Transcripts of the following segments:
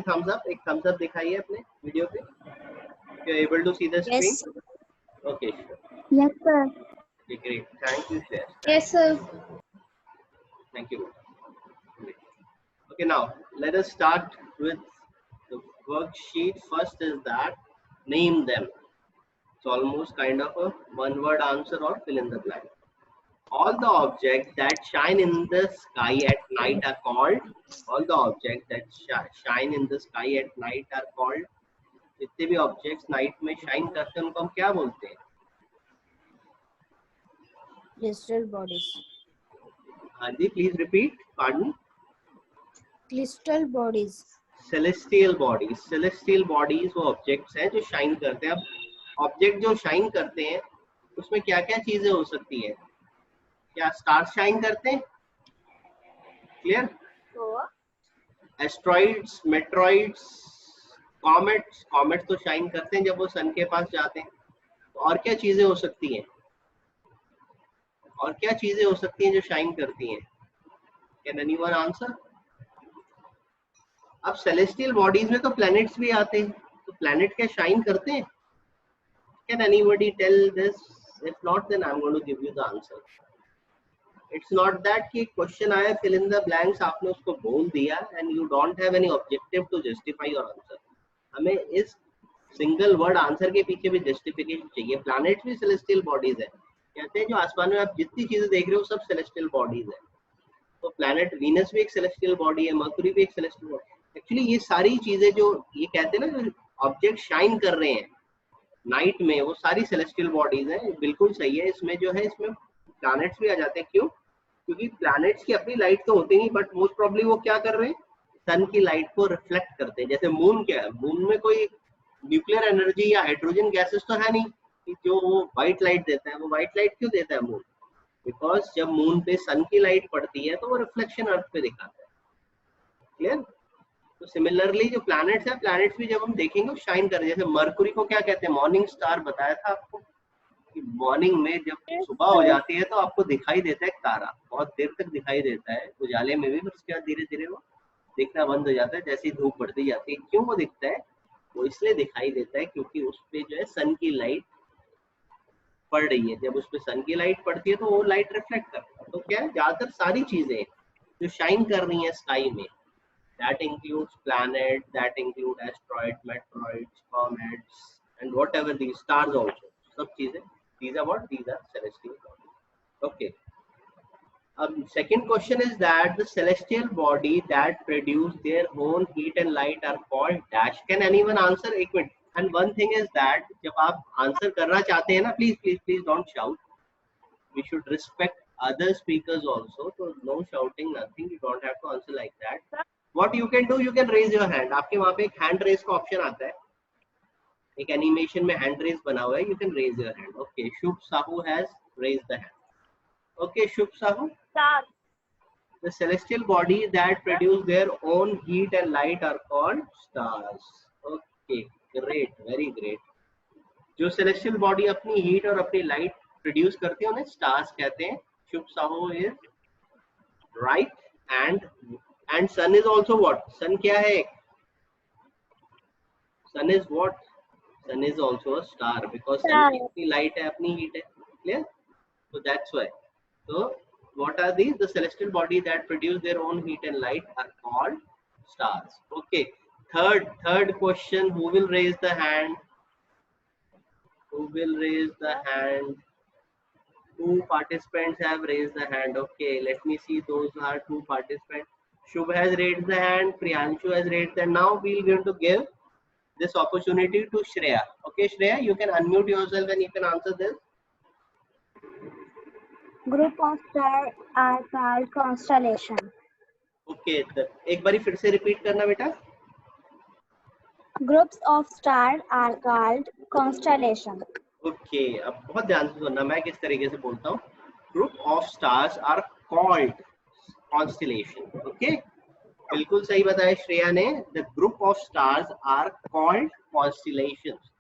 thumbs up, एक thumbs up दिखाइए अपने वीडियो पे. You are able to see the screen? Yes. Okay, sure. Yes, sir. Okay, great. Thank you, Shreya. Yes, sir. Thank you. Great. Okay, now let us start with the worksheet. First is that name them. It's almost kind of a one-word answer or fill in the blank. All the objects that shine in the sky at night are called. All the objects that shine in the sky at night are called. जितने भी objects night में shine करते हैं उनको हम क्या बोलते हैं? Crystal bodies. हाँ जी, please repeat. Pardon. Crystal bodies. Celestial bodies. Celestial bodies वो ऑब्जेक्ट्स हैं जो शाइन करते हैं. अब ऑब्जेक्ट जो शाइन करते हैं उसमें क्या क्या चीजें हो सकती है? क्या स्टार शाइन करते हैं? Clear. Asteroids, meteoroids, comets. Comets तो शाइन करते हैं जब वो सन के पास जाते हैं. तो और क्या चीजें हो सकती हैं? और क्या चीजें हो सकती हैं जो शाइन करती हैं? Can anyone answer? अब सेलेस्टियल बॉडीज में तो प्लैनेट्स भी आते हैं. तो प्लैनेट क्या शाइन करते हैं? Can anybody tell this? If not then I am going to give you the answer. It's not that कि क्वेश्चन आया फिल इन द ब्लैंक्स आपने उसको बोल दिया and you don't have any objective to justify your answer. हमें इस single word answer के पीछे भी जस्टिफिकेशन चाहिए. प्लैनेट्स भी सेलेस्टियल बॉडीज है. कहते हैं जो आसमान में आप जितनी चीजें देख रहे हो सब सेलेस्टियल बॉडीज है. तो प्लैनेट वीनस भी एक सेलेस्टियल बॉडी है, मर्क्यूरी भी एक सेलेस्टियल बॉडी. एक्चुअली ये सारी चीजें जो ये कहते हैं ना जो ऑब्जेक्ट शाइन कर रहे हैं नाइट में वो सारी सेलेस्टियल बॉडीज हैं. बिल्कुल सही है. इसमें जो है इसमें प्लैनेट्स भी आ जाते हैं. क्यों? क्योंकि प्लैनेट्स की अपनी लाइट तो होती नहीं बट मोस्ट प्रॉब्ली वो क्या कर रहे हैं? सन की लाइट को रिफ्लेक्ट करते हैं. जैसे मून क्या है? मून में कोई न्यूक्लियर एनर्जी या हाइड्रोजन गैसेस तो है नहीं कि जो वो व्हाइट लाइट देता है. वो व्हाइट लाइट क्यों देता है मून? बिकॉज जब मून पे सन की लाइट पड़ती है तो वो रिफ्लेक्शन अर्थ पे दिखाता है. क्लियर. तो सिमिलरली जो प्लैनेट्स है, प्लैनेट्स भी जब हम देखेंगे शाइन कर रहे हैं. जैसे मरकुरी को क्या कहते हैं? Morning star. बताया था आपको कि मॉर्निंग में जब सुबह हो जाती है तो आपको दिखाई देता है तारा. बहुत देर तक दिखाई देता है उजाले में भी, फिर उसके बाद धीरे धीरे वो दिखना बंद हो जाता है जैसे ही धूप बढ़ती जाती है. क्यों वो दिखता है? वो इसलिए दिखाई देता है क्योंकि उस पे जो है सन की लाइट पड़ रही है. जब उस पे सन की लाइट पड़ती है तो वो लाइट रिफ्लेक्ट करता है. तो क्या है, ज्यादातर सारी चीजें जो शाइन कर रही हैं स्काई में, that includes planet, that include asteroid, meteoroids, comets and whatever these stars also, सब चीजें, these are what? These are celestial bodies. Okay. Second question is that the celestial body that produce their own heat and light are called dash. Can anyone answer? एक minute. And one thing is that जब आप answer करना चाहते हैं ना, please don't shout. We should respect other speakers also. So no shouting, nothing. You don't have to answer like that. What you can do, you can raise your hand. आपके वहाँ पे एक हैंड रेज का option आता है. एक animation में hand raise बना हुआ है. You can raise your hand. Okay. Shubh Sahu has raised the hand. Okay, Shubh Sahu. The celestial body that produce their own heat and light are called stars. Okay, great, very great. जो celestial body अपनी heat और अपनी light produce करती है उन्हें stars कहते हैं. शुभ Sahu is right. And sun is also what? Sun क्या है? Sun is what? Sun is also a star because sun की अपनी light है, अपनी heat है. Clear? So that's why. So what are these? The celestial body that produce their own heat and light are called stars. Okay. Third question. Who will raise the hand? Who will raise the hand? Two participants have raised the hand. Okay. Let me see. Those are two participants. Shubh has raised the hand. Priyanshu has raised the hand. Now we are going to give this opportunity to Shreya. Okay, Shreya, you can unmute yourself and you can answer this. Group of stars are called constellation. Okay, एक बारी फिर से repeat करना बेटा. Groups of stars are called constellation. Okay, अब बहुत ध्यान से सुनना मैं किस तरीके से बोलता हूँ. Group of stars are called constellation. Okay, बिल्कुल सही बताया श्रेया ने. The group of stars are called constellations.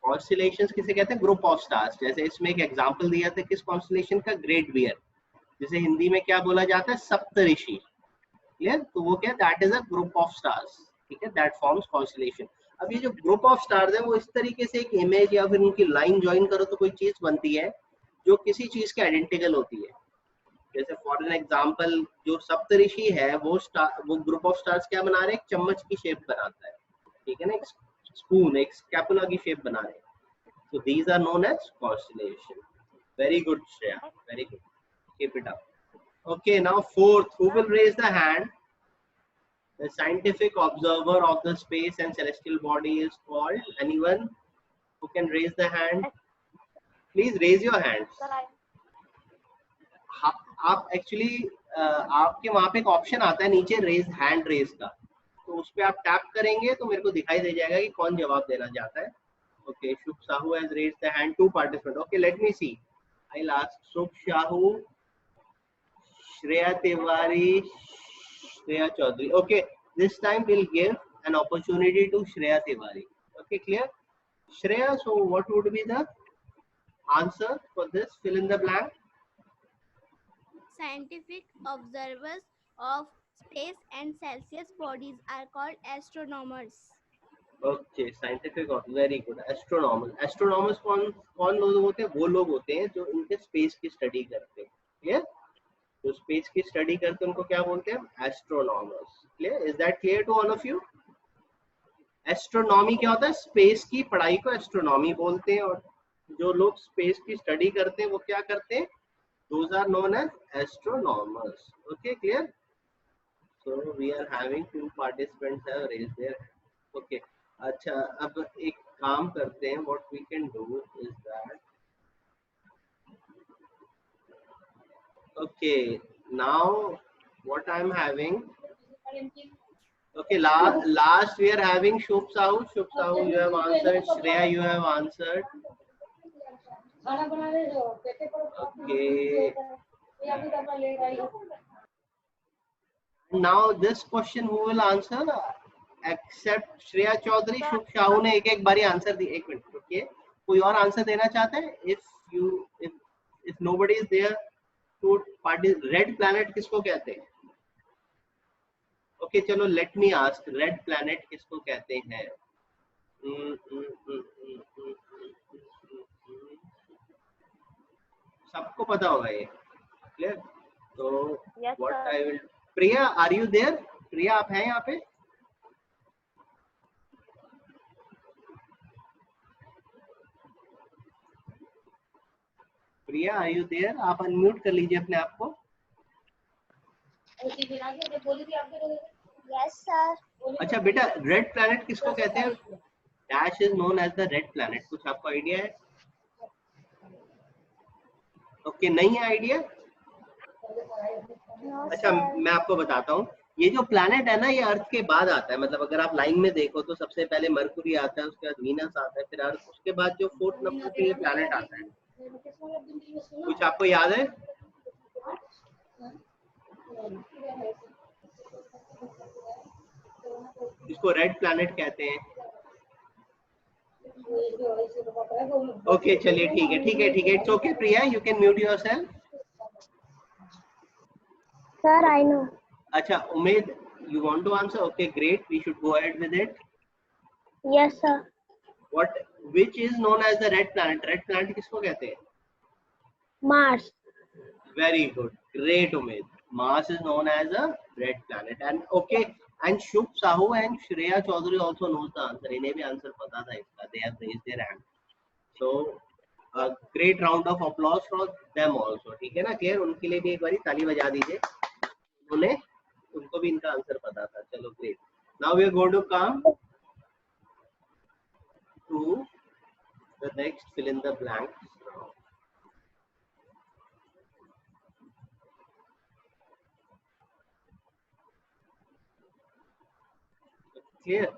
Constellations किसे कहते हैं? Group of stars. जैसे इसमें एक एग्जांपल दिया था किस कॉन्स्टलेशन का? Great bear. जिसे हिंदी में क्या बोला जाता है? सप्तऋषि. क्लियर. तो वो क्या? That is a group of stars. ठीक है, दैट फॉर्म्स कॉन्स्टलेशन। अब ये जो ग्रुप ऑफ स्टार्स है वो इस तरीके से एक इमेज या फिर उनकी लाइन ज्वाइन करो तो कोई चीज बनती है जो किसी चीज के आइडेंटिकल होती है। जैसे फॉर एन एग्जांपल जो सप्तऋषि है वो ग्रुप ऑफ स्टार्स क्या बना रहे हैं, एक चम्मच की शेप बनाता है, ठीक है ना, एक स्पून, एक स्कैपुला की शेप बना रहे हैं। So these are known as constellation. Very good, Shreya. Very good. Keep it up. Okay, now fourth, who will raise the hand? The scientific observer of the space and celestial body is called. Anyone who can raise the hand? Please raise your hands. आप actually आपके वहां पे एक option आता है नीचे raise hand raise का, तो उस पर आप टैप करेंगे तो मेरे को दिखाई दे जाएगा कि कौन जवाब देना चाहता है। Okay, Shubh Sahu has raised the hand. 2 participants. Okay, let me see. I'll ask Shubh Sahu, Shreya Tiwari, Shreya Chaudhary. Okay, this time we'll give an opportunity to Shreya Tiwari. Okay, clear? Shreya, so what would be the answer for this? Fill in the blank. Scientific observers of space and celestial bodies are called astronomers. Okay, scientific or very good. Astronomers. Astronomers कौन लोग होते हैं? वो लोग होते हैं जो इनके स्पेस की स्टडी करते हैं। क्लियर? जो स्पेस की स्टडी करते हैं उनको क्या बोलते हैं? Astronomers. Clear? Is that clear to all of you? Astronomy क्या होता है? स्पेस की पढ़ाई को एस्ट्रोनॉमी बोलते हैं, और जो लोग स्पेस की स्टडी करते हैं वो क्या करते हैं? Those are known as astronomers. Okay, clear? So we are having 2 participants have raised their hand. Okay, अच्छा, अब एक काम करते हैं, what we can do is that, okay, now what I'm having, okay, last we are having Shubh Sahu. You have answered. Shreya, you have answered. Okay, now this question who will answer except Shreya Chaudhary? Shubh Sahu ने एक बारी answer the. एक minute, okay, कोई और answer देना चाहता है? if nobody is there to red planet किसको कहते हैं? ओके, चलो let me ask, red planet किसको कहते हैं? सबको पता होगा ये। क्लियर? तो what I will, Priya, are you there? Priya, आप हैं यहाँ पे? Priya, are you there? आप अनम्यूट कर लीजिए अपने आप को। Yes, sir. अच्छा बेटा, रेड प्लैनेट किसको कहते हैं? Dash is known as the red planet. कुछ आपको आइडिया है? ओके, नहीं है आइडिया? No, अच्छा, sir. मैं आपको बताता हूँ, ये जो प्लैनेट है ना, ये अर्थ के बाद आता है। मतलब अगर आप लाइन में देखो तो सबसे पहले मरकुरी आता है, उसके बाद वीनस आता है, फिर अर्थ, उसके बाद जो 4th नंबर पे ये प्लैनेट आता है। कुछ आपको याद है? इसको रेड प्लैनेट कहते हैं। ओके, चलिए, ठीक है, ठीक है, ठीक है, it's okay. Priya, you can mute yourself. Sir, I know. अच्छा, Umed, you want to answer? Okay, great, we should go ahead with it. Yes, sir. Which is known as the red planet? Red planet किसको कहते हैं? Mars. Very good, great, Umed. Mars is known as a red planet. And okay, and Shubh Sahu and Shreya Chaudhary also knows the answer. इन्हें भी answer पता था इसका. They have raised their hand. So a great round of applause for them also. ठीक है ना? Clear? उनके लिए भी एक बारी ताली बजा दीजिए। उनको भी इनका आंसर पता था। चलो, great. Now we are going to come to the next fill in the blank. Clear?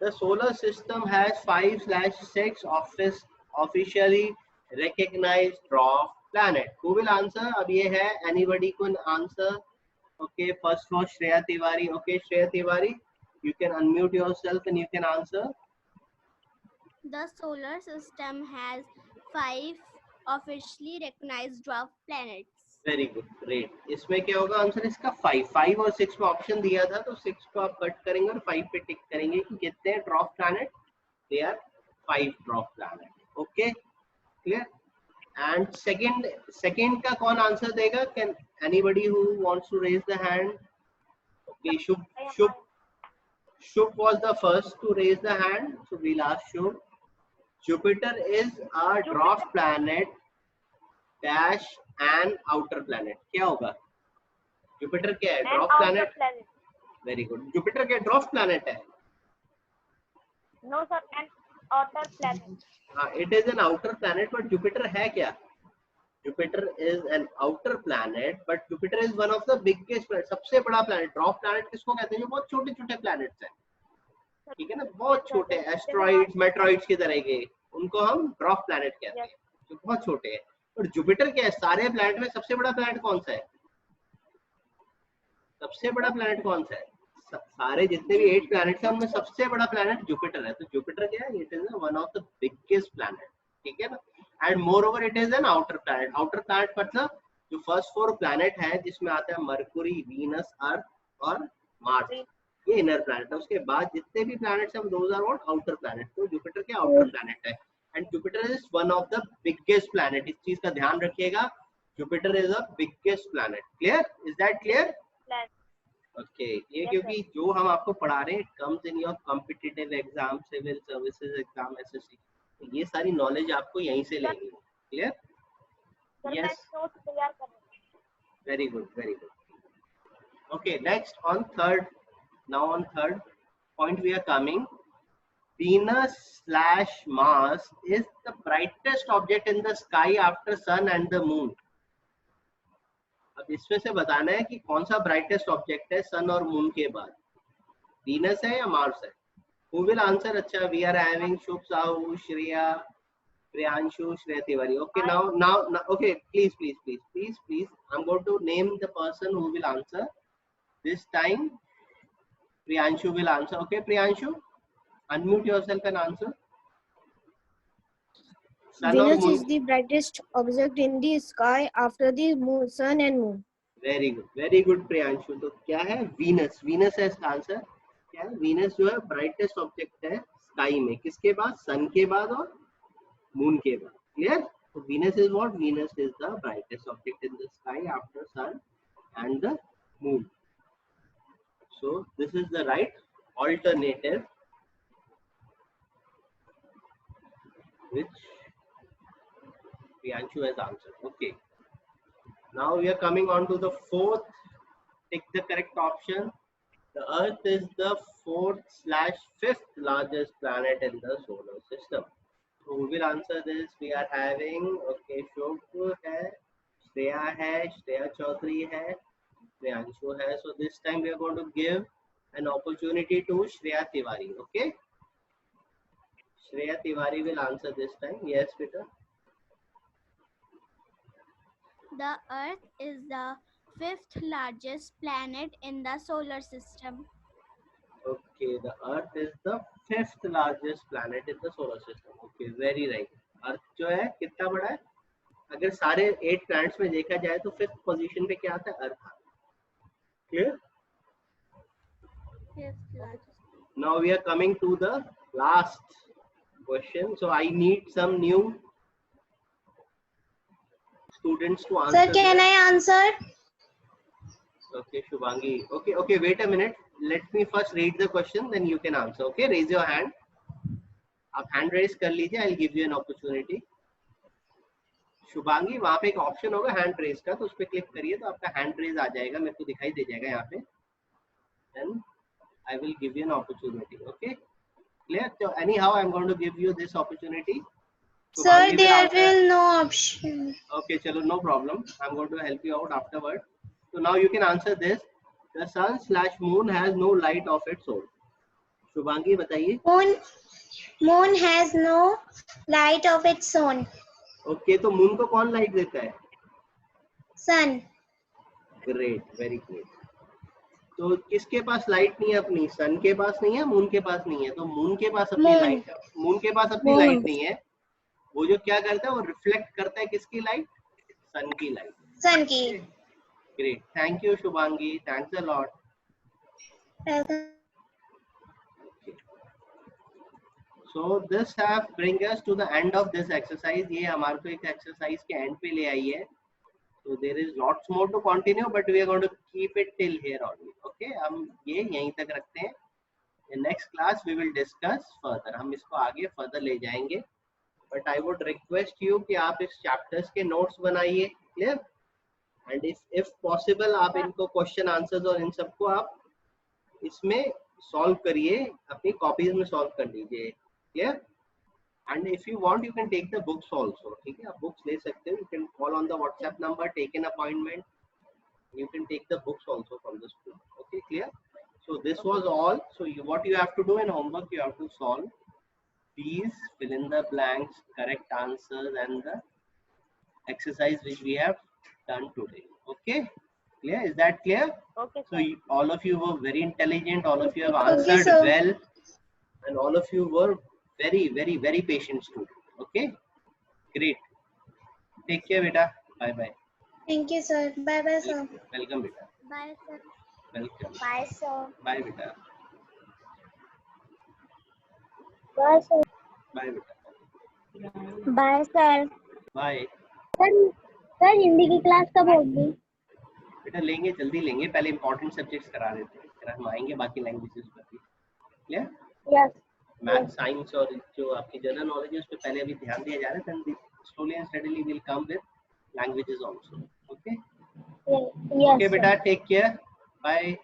The solar system has 5/6 officially recognized dwarf planet. Who will answer? अब ये है, anybody can answer? Okay, first was Shreya Tiwari. Okay, Shreya Tiwari, you can unmute yourself and you can answer. The solar system has 5 officially recognized dwarf planets. Very good, great. इसमें क्या होगा answer इसका 5 और 6 में option दिया था, तो 6 को आप कट करेंगे और 5 पे टिक करेंगे कि कितने dwarf planet, they are 5 dwarf planet. Okay, clear. And second का कौन आंसर देगा? Can anybody who wants to raise the hand? Okay, Shubh was the first to raise the hand, so we'll ask Shubh. Jupiter is a dwarf planet dash an outer planet. क्या होगा? Jupiter क्या है? Dwarf planet. Very good. Jupiter क्या dwarf planet है? No sir, an outer planet. हाँ, it is an outer planet, but Jupiter है क्या? Jupiter is an outer planet, but Jupiter is one of the biggest planet. सबसे बड़ा planet. Dwarf planet किसको कहते हैं? जो बहुत छोटे-छोटे planets हैं, ठीक है ना, बहुत छोटे एस्ट्रॉइड्स, मेट्रॉइड्स की तरह के, उनको हम ड्रॉप प्लैनेट कहते हैं, जो बहुत छोटे हैं। और जुपिटर क्या है? सारे प्लैनेट में सबसे बड़ा प्लैनेट कौन सा है? सबसे बड़ा प्लैनेट कौन सा है? सारे जितने भी 8 प्लैनेट्स हैं उनमें सबसे बड़ा प्लैनेट जुपिटर है। तो जुपिटर क्या है? It is one of the biggest planet, ठीक है ना। And more over it is an outer planet. Outer planet मतलब जो फर्स्ट 4 प्लैनेट है, जिसमें आता है मरकुरी, वीनस, अर्थ और मार्स, ये इनर प्लैनेट है। उसके बाद जितने भी प्लैनेट्स हैं those are what? Outer planet. तो जुपिटर के आउटर प्लैनेट है and Jupiter is one of the biggest planet. इस चीज का ध्यान रखिएगा, Jupiter is the biggest planet. Clear? Is that clear? Okay, ये क्योंकि जो हम आपको पढ़ा रहे हैं comes in your competitive exam, civil services exam, SSC, तो ये सारी नॉलेज आपको यहीं से लेनी है। Clear? Yes, very good, very good. Okay, next on third. Now on third point we are coming. Venus/Mars is the brightest object in the sky after sun and the moon. अब इसमें से बताना है कि कौन सा ब्राइटेस्ट ऑब्जेक्ट है सन और मून के बाद, वीनस है या मार्स है? Who will answer? अच्छा, we are having Shubh Sahu, Shreya, Priyanshu, Shreya Tiwari. Okay, now, okay, please. I'm going to name the person who will answer. This time, Priyanshu will answer. Okay, Priyanshu, unmute yourself and answer. Venus is the brightest object in the sky after the moon, sun and moon. Very good, Priyanshu. तो क्या है? Venus है इसका answer. क्या है? Venus जो है brightest object है स्काई में, किसके बाद? सन के बाद और मून के बाद। क्लियर? तो Venus is what? Venus is the brightest object in the sky after sun and the moon. So this is the right alternative, which Priyanshu has answered. Okay. Now we are coming on to the fourth. Take the correct option. The Earth is the 4th/5th largest planet in the solar system. So who will answer this? We are having, okay, Shubh hai, Shreya Chaudhary hai, Priyanshu hai. So this time we are going to give an opportunity to Shreya Tiwari. Okay, Shreya Tiwari will answer this time. Yes, Peter. The Earth is the 5th largest planet in the solar system. Okay, the Earth is the 5th largest planet in the solar system. Okay, very right. Earth जो है कितना बड़ा है? अगर सारे 8 planets में देखा जाए तो 5th position पे क्या आता है? Earth आता है। Clear? Now we are coming to the last question. So I need some new students to answer. Sir, can I answer? Okay, Shubhangi. Okay, wait a minute. Let me first read the question, then you can answer. Okay, raise your hand. आप hand raise कर लीजिए. I'll give you an opportunity. Shubhangi, वहाँ पे एक option होगा hand raise का, तो उस पर क्लिक करिए तो आपका हैंड रेज आ जाएगा, मेरे को दिखाई दे जाएगा यहाँ पे. Then I will give you an opportunity. Okay, clear? So anyhow, I'm going to give you this opportunity. Sir, there will no option. Okay, chalo, no problem. I'm going to help you out afterward. So now you can answer this. The sun/moon has no light of its own. Shubhangi बताइए. Moon has no light of its own. Okay, तो moon को कौन light देता है? Sun. Great, very great. तो किसके पास light नहीं है अपनी? सन के पास नहीं है, मून के पास नहीं है. तो मून के पास अपनी लाइट, मून के पास अपनी लाइट नहीं है. वो जो क्या करता है, वो रिफ्लेक्ट करता है किसकी लाइट? सन की लाइट. सन की। Great. Thank you, Shubhangi. Thanks a lot. So this have bring us to the end of this exercise. ये हमारे को एक exercise के end पे ले आई है. So there is lots more to continue, but we are going to keep it till here only. Okay? हम ये यहीं तक रखते हैं. In next class we will discuss further. हम इसको आगे further ले जाएंगे. But I would request you कि आप इस chapters के notes बनाइए. Clear? And if possible आप इनको question answers और इन सबको आप इसमें solve करिए, अपनी copies में solve कर लीजिए. Clear? And if you want, you can take the books also. ठीक है, आप books ले सकते हो. You can call on the WhatsApp number, take an appointment. You can take the books also from the school. Okay, clear? So this was all. So what you have to do in homework, you have to solve. Please fill in the blanks, correct answers, and the exercise which we have done today. Okay, clear? Is that clear? Okay, So all of you were very intelligent. All of you have Okay, answered sir. well, and all of you were very, very, very patient students. Okay, great. Take care, beta. Bye bye. Thank you, sir. Bye bye, sir. Welcome, beta. Bye, sir. Welcome. Bye, sir. Bye, beta. Bye, sir. Bye, beta. Bye, sir. Bye. Sir Hindi की class कब होगी? बेटा लेंगे, जल्दी लेंगे. पहले important subjects करा देते हैं, फिर हम आएंगे बाकी लैंग्वेजेस पर भी. क्लियर? यस. मैथ, साइंस और जो आपकी जनरल नॉलेज है उस पे पहले अभी ध्यान दिया जा रहा है. Then slowly and steadily will come with languages also. Okay? Yes. Okay, beta. Take care. Bye.